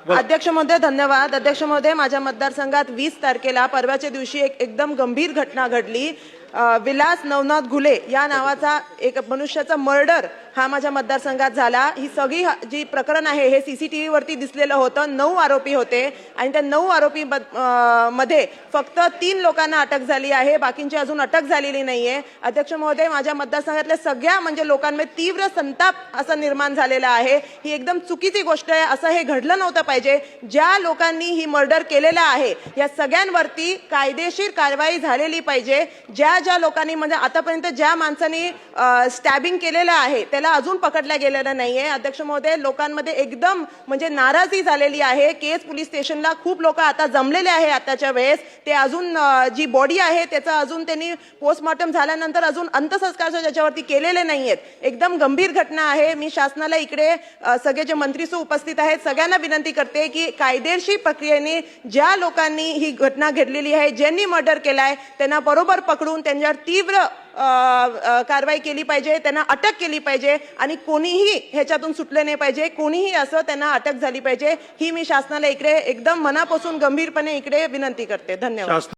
अध्यक्ष महोदय धन्यवाद। अध्यक्ष महोदय, माझ्या मतदारसंघात 20 तारखेला परवाच्या दिवशी एकदम गंभीर घटना घडली। विलास नवनाथ घुले या नावाचा एक मनुष्याचा मर्डर हा माझ्या मतदारसंघात झाला। ही सगळी जी प्रकरण आहे हे सीसीटीव्ही वरती दिसलेलं होतं। 9 आरोपी होते आणि त्या 9 आरोपी मध्ये फक्त 3 लोकांना अटक झाली आहे, बाकींची अजून अटक झालेली नाहीये। अध्यक्ष महोदय, माझ्या मतदारसंघातल्या सगळ्या म्हणजे लोकांमध्ये तीव्र संताप असा निर्माण झालेला आहे। ही एकदम चुकीची गोष्ट आहे, असं हे घडलं नव्हतं पाहिजे। ज्या लोकांनी ही मर्डर केलेला आहे या सगळ्यांवरती कायदेशीर कारवाई झालेली पाहिजे। ज्या लोकांनी म्हणजे आतापर्यंत ज्या माणसांनी स्टॅबिंग केलेलं आहे त्याला अजून पकडल्या गेलेलं नाहीये। अध्यक्ष महोदय, लोकांमध्ये एकदम म्हणजे नाराजी झालेली आहे। केस पोलीस स्टेशनला खूप लोक आता जमलेले आहे। आताच्या वेळेस ते अजून जी बॉडी आहे त्याचा अजून त्यांनी पोस्टमॉर्टम झाल्यानंतर अजून अंत्यसंस्कार त्याच्यावरती केलेले नाहीयेत। एकदम गंभीर घटना आहे। मी शासनाला इकडे सगळे जे मंत्री उपस्थित आहेत सगळ्यांना विनंती करते की कायदेशीर प्रक्रियेने ज्या लोकांनी ही घटना घडलेली आहे, ज्यांनी मर्डर केलाय त्यांना बरोबर पकडून त्यांच्यावर तीव्र कारवाई केली पाहिजे, त्यांना अटक केली पाहिजे आणि कोणीही ह्याच्यातून सुटले नाही पाहिजे। कोणीही असं त्यांना अटक झाली पाहिजे ही मी शासनाला इकडे एकदम मनापासून गंभीरपणे इकडे विनंती करते। धन्यवाद।